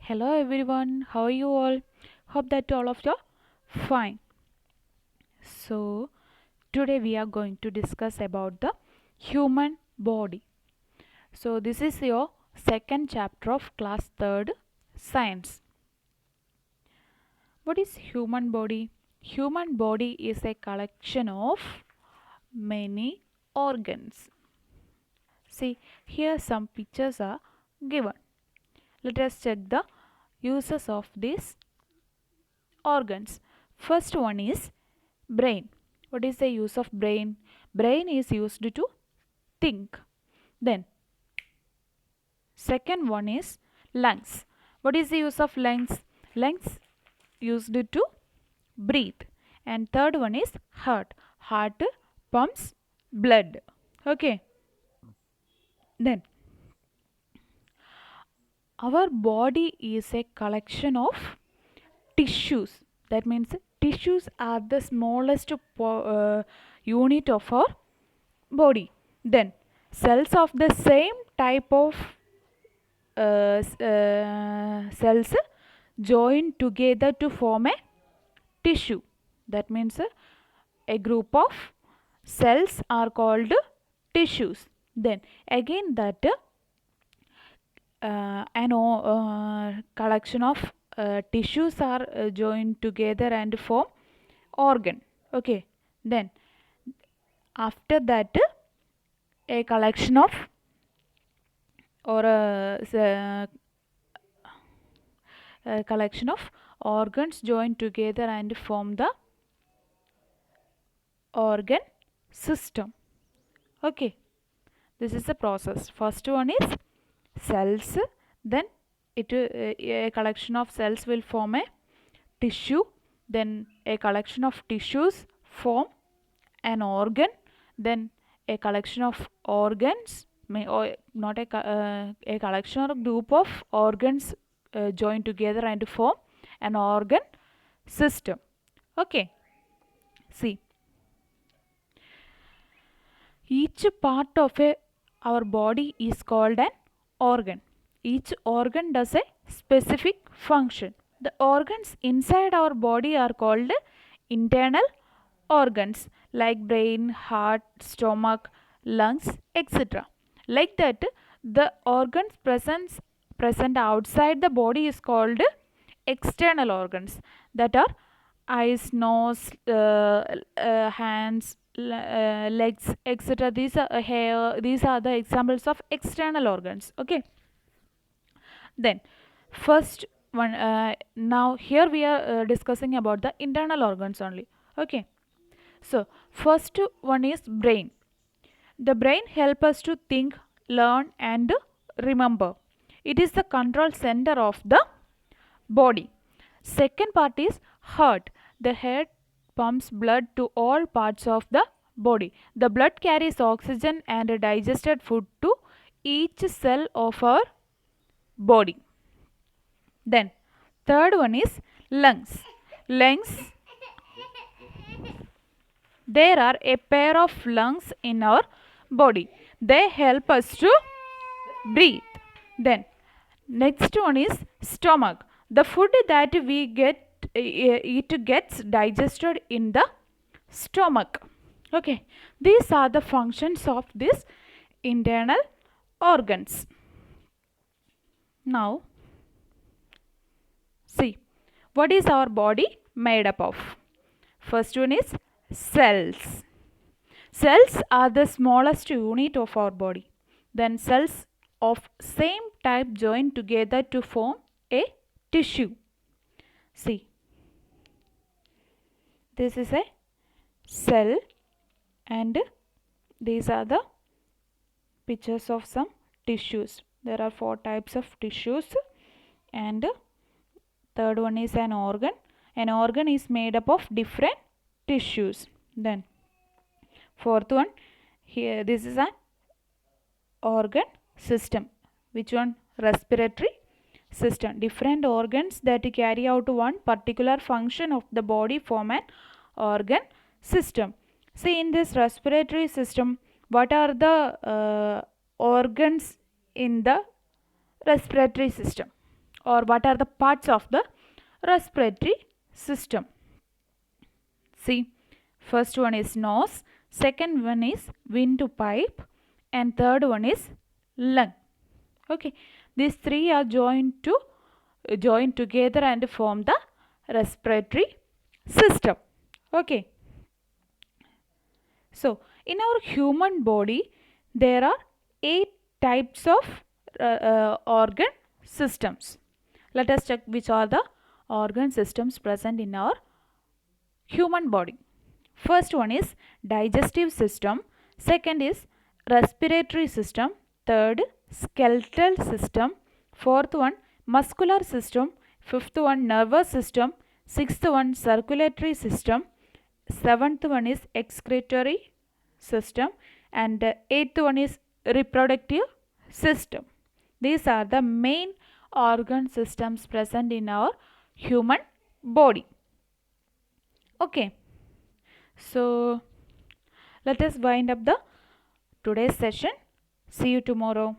Hello everyone, how are you all? Hope that all of you are fine. So, today we are going to discuss about the human body. So, this is your second chapter of class 3rd science. What is human body? Human body is a collection of many organs. See, here some pictures are given. Let us check the uses of these organs. First one is brain. What is the use of brain? Brain is used to think. Then second one is lungs. What is the use of lungs? Lungs used to breathe. And third one is heart. Heart pumps blood. Okay. Then our body is a collection of tissues. That means tissues are the smallest unit of our body. Then cells of the same type of cells join together to form a tissue. That means a group of cells are called tissues. Then again that collection of tissues are joined together and form organ. Okay. Then after that a collection of or a collection of organs joined together and form the organ system. Okay, this is the process. First one is cells, then a collection of cells will form a tissue, then a collection of tissues form an organ, then a collection of organs or not a collection or a group of organs join together and form an organ system. Okay, see, each part of our body is called an organ. Each organ does a specific function. The organs inside our body are called internal organs like brain, heart, stomach, lungs, etc. Like that, the organs present outside the body is called external organs, that are eyes, nose, hands, legs, etc. These are hair. These are the examples of external organs. Okay. Then first one. Now here we are discussing about the internal organs only. Okay. So first one is brain. The brain helps us to think, learn, and remember. It is the control center of the body. Second part is heart. The heart pumps blood to all parts of the body. The blood carries oxygen and digested food to each cell of our body. Then third one is lungs. Lungs, there are a pair of lungs in our body. They help us to breathe. Then next one is stomach. The food that we eat gets digested in the stomach. Okay, these are the functions of these internal organs. Now see, what is our body made up of? First one is cells. Cells are the smallest unit of our body. Then cells of same type join together to form a tissue. See, this is a cell and these are the pictures of some tissues. There are 4 types of tissues and third one is an organ. An organ is made up of different tissues. Then fourth one, here this is an organ system. Which one? Respiratory system. Different organs that carry out one particular function of the body form an organ system. See, in this respiratory system, what are the organs in the respiratory system? or what are the parts of the respiratory system? See, first one is nose, second one is windpipe, and third one is lung. Okay, these three are joined together and form the respiratory system. Okay, so in our human body there are 8 types of organ systems. Let us check which are the organ systems present in our human body. First one is digestive system, second is respiratory system, third skeletal system, fourth one muscular system, fifth one nervous system, sixth one circulatory system, seventh one is excretory system, and eighth one is reproductive system. These are the main organ systems present in our human body. Okay, so let us wind up the today's session. See you tomorrow.